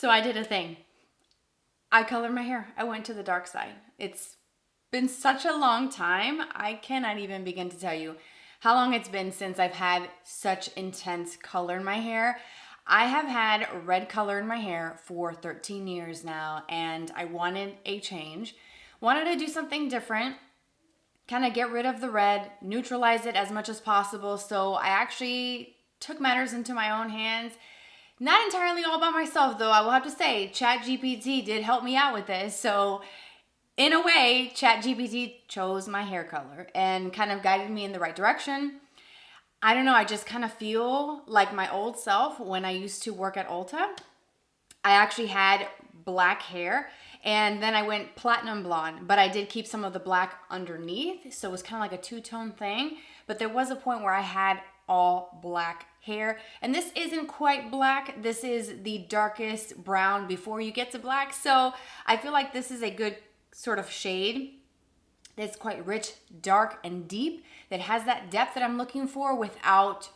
So I did a thing. I colored my hair. I went to the dark side. It's been such a long time. I cannot even begin to tell you how long it's been since I've had such intense color in my hair. I have had red color in my hair for 13 years now, and I wanted a change. Wanted to do something different, kind of get rid of the red, neutralize it as much as possible. So I actually took matters into my own hands. Not entirely all by myself, though. I will have to say, ChatGPT did help me out with this. So in a way, ChatGPT chose my hair color and kind of guided me in the right direction. I don't know, I just kind of feel like my old self when I used to work at Ulta. I actually had black hair and then I went platinum blonde, but I did keep some of the black underneath. So it was kind of like a two-tone thing. But there was a point where I had all black hair, and this isn't quite black. This is the darkest brown before you get to black. So I feel like this is a good sort of shade that's quite rich, dark, and deep, that has that depth that I'm looking for without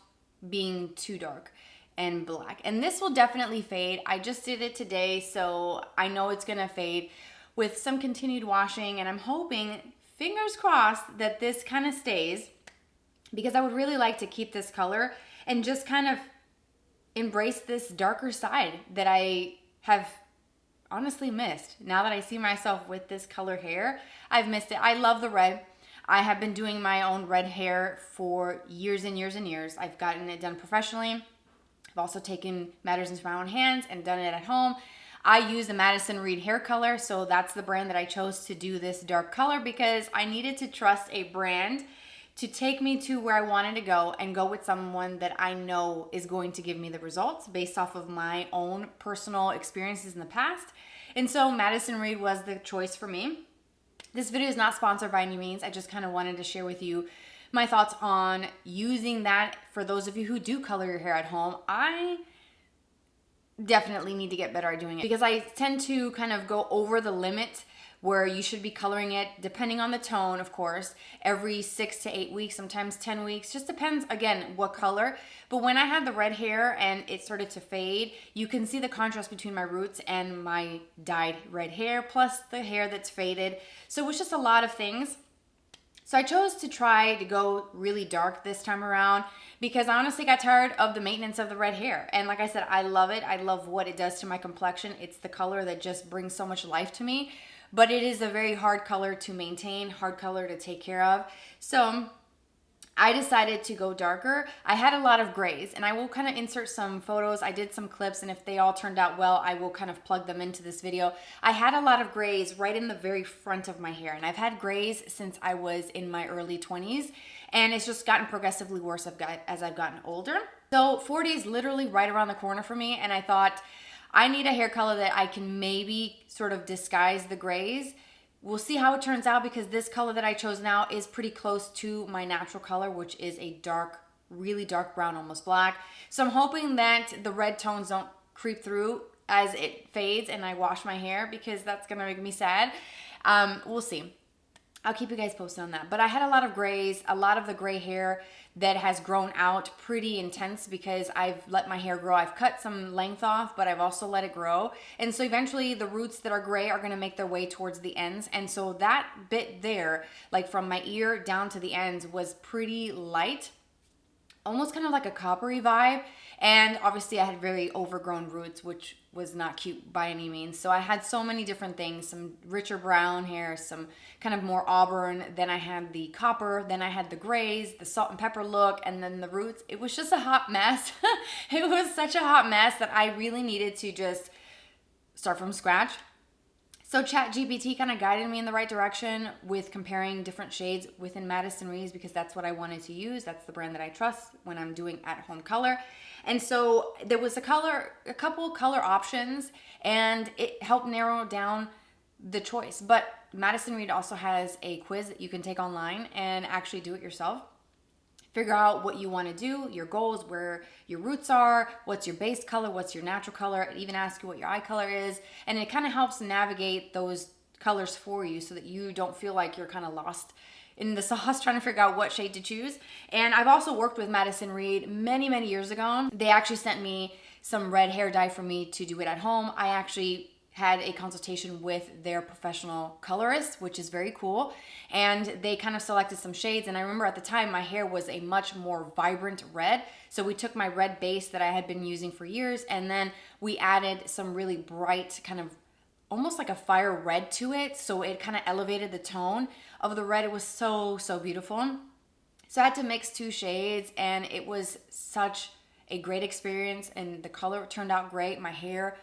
being too dark and black. And this will definitely fade. I just did it today, so I know it's gonna fade with some continued washing, and I'm hoping, fingers crossed, that this kind of stays, because I would really like to keep this color and just kind of embrace this darker side that I have honestly missed. Now that I see myself with this color hair, I've missed it. I love the red. I have been doing my own red hair for years and years and years. I've gotten it done professionally. I've also taken matters into my own hands and done it at home. I use the Madison Reed hair color, so that's the brand that I chose to do this dark color, because I needed to trust a brand to take me to where I wanted to go, and go with someone that I know is going to give me the results based off of my own personal experiences in the past. And so Madison Reed was the choice for me. This video is not sponsored by any means. I just kind of wanted to share with you my thoughts on using that for those of you who do color your hair at home. I definitely need to get better at doing it, because I tend to kind of go over the limit where you should be coloring it, depending on the tone, of course, every 6 to 8 weeks, sometimes 10 weeks, just depends, again, what color. But when I had the red hair and it started to fade, you can see the contrast between my roots and my dyed red hair, plus the hair that's faded. So it was just a lot of things. So I chose to try to go really dark this time around, because I honestly got tired of the maintenance of the red hair. And like I said, I love it. I love what it does to my complexion. It's the color that just brings so much life to me. But it is a very hard color to maintain, hard color to take care of. So I decided to go darker. I had a lot of grays, and I will kind of insert some photos. I did some clips, and if they all turned out well, I will kind of plug them into this video. I had a lot of grays right in the very front of my hair, and I've had grays since I was in my early 20s, and it's just gotten progressively worse as I've gotten older. So 40 is literally right around the corner for me, and I thought, I need a hair color that I can maybe sort of disguise the grays. We'll see how it turns out, because this color that I chose now is pretty close to my natural color, which is a dark, really dark brown, almost black. So I'm hoping that the red tones don't creep through as it fades and I wash my hair, because that's gonna make me sad. We'll see. I'll keep you guys posted on that. But I had a lot of grays, a lot of the gray hair that has grown out pretty intense, because I've let my hair grow. I've cut some length off, but I've also let it grow. And so eventually the roots that are gray are gonna make their way towards the ends. And so that bit there, like from my ear down to the ends, was pretty light, almost kind of like a coppery vibe. And obviously I had very overgrown roots, which was not cute by any means. So I had so many different things, some richer brown hair, some kind of more auburn, then I had the copper, then I had the grays, the salt and pepper look, and then the roots. It was just a hot mess. It was such a hot mess that I really needed to just start from scratch. So ChatGPT kind of guided me in the right direction with comparing different shades within Madison Reed, because that's what I wanted to use. That's the brand that I trust when I'm doing at-home color. And so there was a couple color options, and it helped narrow down the choice. But Madison Reed also has a quiz that you can take online and actually do it yourself. Figure out what you want to do, your goals, where your roots are, what's your base color, what's your natural color. It even asks you what your eye color is. And it kind of helps navigate those colors for you so that you don't feel like you're kind of lost in the sauce trying to figure out what shade to choose. And I've also worked with Madison Reed many, many years ago. They actually sent me some red hair dye for me to do it at home. I actually had a consultation with their professional colorist, which is very cool. And they kind of selected some shades. And I remember at the time, my hair was a much more vibrant red. So we took my red base that I had been using for years, and then we added some really bright, kind of almost like a fire red to it. So it kind of elevated the tone of the red. It was so, so beautiful. So I had to mix 2 shades, and it was such a great experience, and the color turned out great. My hair,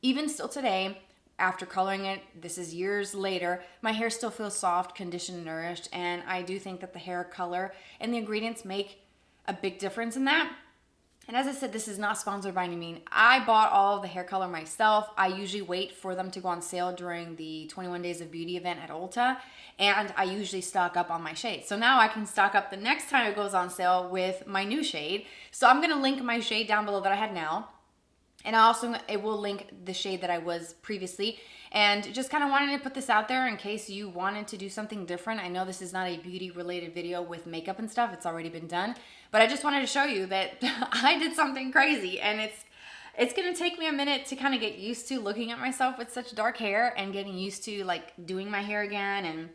even still today, after coloring it, this is years later, my hair still feels soft, conditioned, nourished, and I do think that the hair color and the ingredients make a big difference in that. And as I said, this is not sponsored by any means. I bought all of the hair color myself. I usually wait for them to go on sale during the 21 Days of Beauty event at Ulta, and I usually stock up on my shade. So now I can stock up the next time it goes on sale with my new shade. So I'm gonna link my shade down below that I had now. And it will link the shade that I was previously. And just kind of wanted to put this out there in case you wanted to do something different. I know this is not a beauty related video with makeup and stuff. It's already been done. But I just wanted to show you that I did something crazy. And it's going to take me a minute to kind of get used to looking at myself with such dark hair and getting used to like doing my hair again. And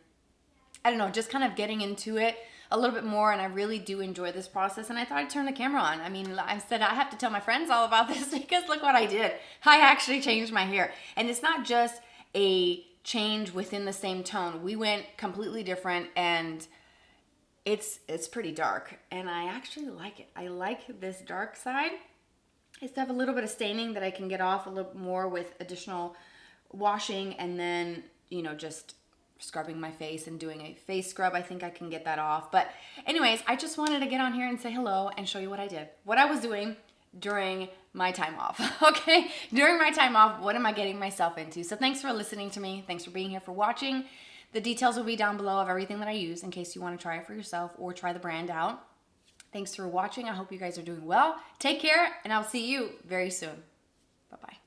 I don't know, just kind of getting into it a little bit more, and I really do enjoy this process, and I thought I'd turn the camera on. I mean, I said I have to tell my friends all about this because look what I did. I actually changed my hair, and it's not just a change within the same tone. We went completely different, and it's pretty dark, and I actually like it. I like this dark side. I still have a little bit of staining that I can get off a little more with additional washing, and then, you know, just scrubbing my face and doing a face scrub. I think I can get that off. But anyways, I just wanted to get on here and say hello and show you what I did, what I was doing during my time off. Okay, during my time off, what am I getting myself into? So thanks for listening to me. Thanks for being here, for watching. The details will be down below of everything that I use in case you want to try it for yourself or try the brand out. Thanks for watching. I hope you guys are doing well. Take care, and I'll see you very soon. Bye-bye.